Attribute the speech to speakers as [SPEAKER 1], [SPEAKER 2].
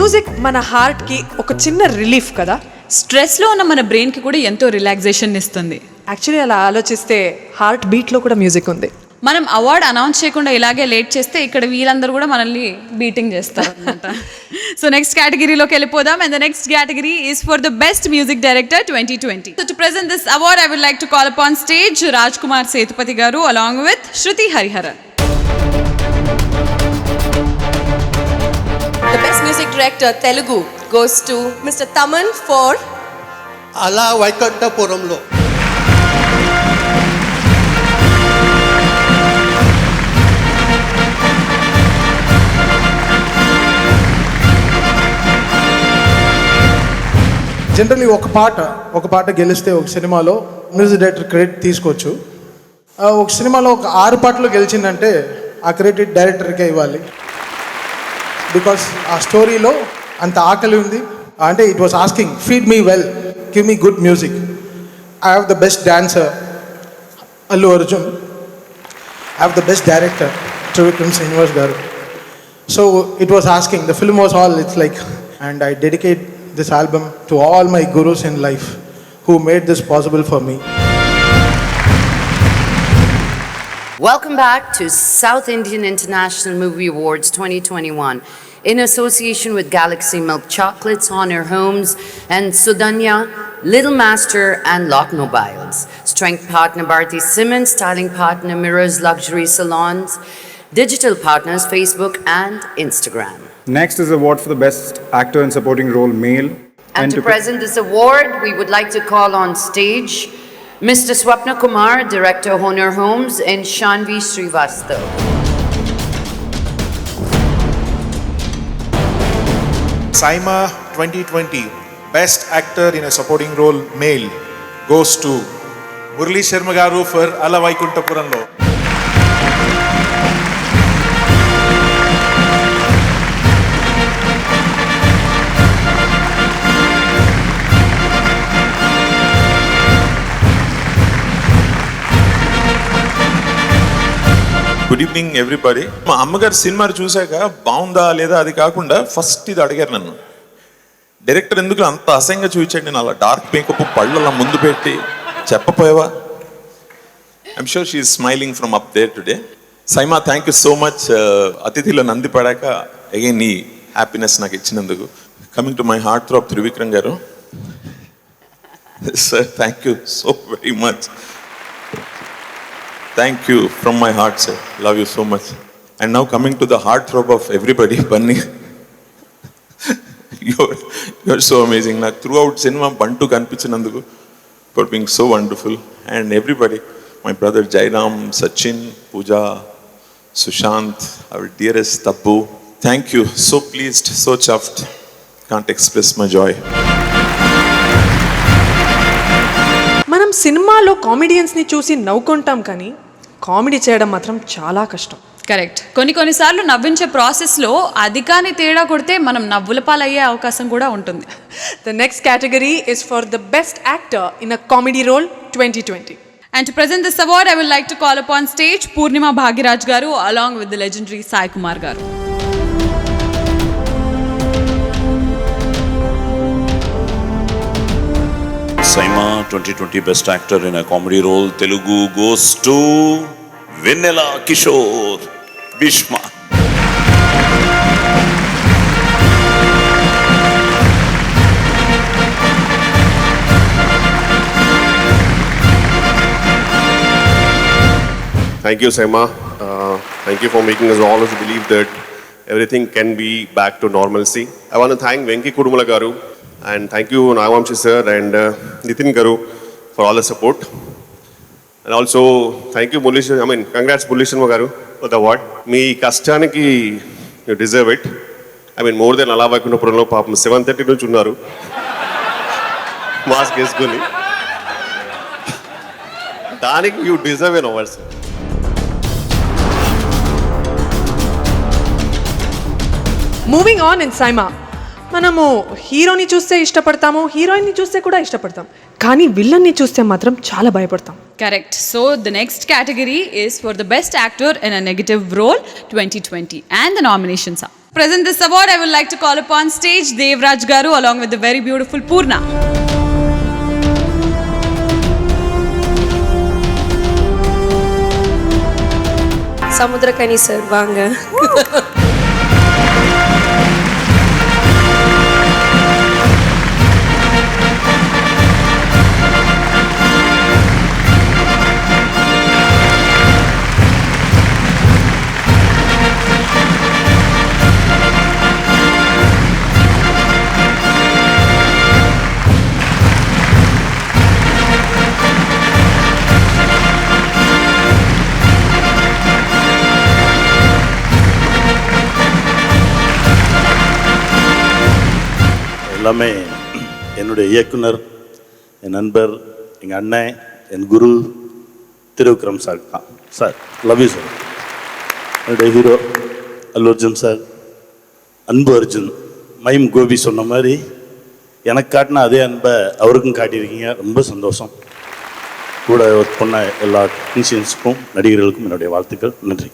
[SPEAKER 1] Music మన హార్ట్కి ఒక చిన్న రిలీఫ్ కదా.
[SPEAKER 2] స్ట్రెస్లో ఉన్న మన బ్రెయిన్కి కూడా ఎంతో రిలాక్సేషన్ ఇస్తుంది.
[SPEAKER 1] యాక్చువల్లీ అలా ఆలోచిస్తే హార్ట్ బీట్లో కూడా మ్యూజిక్ ఉంది.
[SPEAKER 2] మనం అవార్డ్ అనౌన్స్ చేయకుండా ఇలాగే లేట్ చేస్తే ఇక్కడ వీళ్ళందరూ కూడా మనల్ని బీటింగ్ చేస్తారు అనమాట. సో నెక్స్ట్ కేటగిరీలోకి వెళ్ళిపోదాం. And the next category is for the best music director 2020. So to present this award, I would like to call upon stage Rajkumar Sethupathi garu along with Shruti Hariharan.
[SPEAKER 3] The best music director Telugu goes to Mr. Taman for
[SPEAKER 4] Ala Vaikuntapuramlo.
[SPEAKER 5] Generally ఒక పాట గెలిస్తే ఒక సినిమాలో music director credit తీసుకోవచ్చు. ఒక సినిమాలో ఒక 6 పాటలు గెలిచిందంటే ఆ క్రెడిట్ డైరెక్టర్కే ఇవ్వాలి. బికాస్ ఆ స్టోరీలో అంత ఆకలి ఉంది. అంటే it was asking feed me well, give me good music. I have the best dancer Allu Arjun, I have the best director Trivikram Srinivas garu. So it was asking, the film was all it's like, and I dedicate this album to all my gurus in life who made this possible for me.
[SPEAKER 6] Welcome back to South Indian International Movie Awards 2021 in association with Galaxy Milk Chocolates, Honor Homes and Sudanya, Little Master and Lock Mobiles. Strength partner Bharti Simmons, styling partner Mirrors Luxury Salons, digital partners Facebook and Instagram.
[SPEAKER 7] Next is award for the best actor in supporting role male.
[SPEAKER 6] And to present this award, we would like to call on stage Mr. Swapna Kumar, Director Honor Homes, and Shanvi Srivastav.
[SPEAKER 8] Saima 2020 Best Actor in a Supporting Role Male goes to Murali Sharma garu for Ala Vaikuntapuramlo. Good evening everybody. మా అమ్మగారు cinema చూశాక బాగుందా లేదా అది కాకుండా first ఇది అడిగారు నన్ను, డైరెక్టర్ ఎందుకు అంత అసహ్యంగా చూపించాడు, నేను అలా డార్క్ మేకప్ పళ్ళు అలా ముందు పెట్టి చెప్పపోయావా. I'm sure she is smiling from up there today. SIIMA, thank you so much. అతిథిలో నంది పడాక అగైన్ నీ హ్యాపీనెస్ నాకు ఇచ్చినందుకు. Coming to my heartthrob Trivikram garu, sir thank you so very much. Thank you from my heart, sir. Love you so much. And now coming to the heartthrob of everybody, Bunny. You're so amazing. Now throughout cinema, Bantu kanpichinanduku for being so wonderful. And everybody, my brother Jairam, Sachin, Pooja, Sushant, our dearest Tabbu. Thank you. So pleased, so chuffed. Can't express my joy.
[SPEAKER 1] మనం సినిమాలో కామెడియన్స్ని చూసి నవ్వుకుంటాం, కానీ comedy చేయడం మాత్రం చాలా కష్టం.
[SPEAKER 2] Correct. కొన్నిసార్లు నవ్వించే ప్రాసెస్లో అది కానీ తేడా కొడితే మనం నవ్వుల పాలయ్యే అవకాశం కూడా ఉంటుంది.
[SPEAKER 1] The next category is for the best actor in a comedy role 2020.
[SPEAKER 2] And to present this award, I would like to call upon stage Purnima Bhagiraj garu along with the legendary Sai Kumar garu.
[SPEAKER 9] Saima 2020 Best Actor in a Comedy Role Telugu goes to Vennela Kishore Bhishma.
[SPEAKER 10] Thank you, Saima. Thank you for making us all believe that everything can be back to normalcy. I want to thank Venki Kudumala garu. And thank you Nagavamshi sir and Nitin garu for all the support. And also thank you congrats Murali Sharma garu for the award. Me kashtaniki you deserve it. More than Ala Vaikuntapuramlo paapam 7:30 nunchi unnaru mask eskoni daniki you deserve an award, sir.
[SPEAKER 1] Moving on in SIIMA, మనము హీరోని చూస్తే ఇష్టపడతాము, హీరోయిన్ని చూస్తే కూడా ఇష్టపడతాం, కానీ విలన్ని చూస్తే మాత్రం చాలా భయపడతాం.
[SPEAKER 2] Correct. So the next category is for the best actor in a negative role 2020 and the nominations are. Present this award, I would like to call upon stage Devraj Garu along with the very beautiful Purna.
[SPEAKER 3] Samudrakani sir, vaanga.
[SPEAKER 11] எல்லாமே என்னுடைய இயக்குனர், என் நண்பர், எங்கள் அண்ணன், என் குரு Trivikram sir தான். Sir love you sir. என்னுடைய hero அல்லு Arjun sir, அன்பு Arjun, mime Gopi சொன்ன மாதிரி எனக்கு காட்டின அதே அன்பை அவருக்கும் காட்டியிருக்கீங்க. ரொம்ப சந்தோஷம். கூட ஒர்க் பண்ண எல்லா டெக்னீஷியன்ஸுக்கும் நடிகர்களுக்கும் என்னுடைய வாழ்த்துக்கள். நன்றி.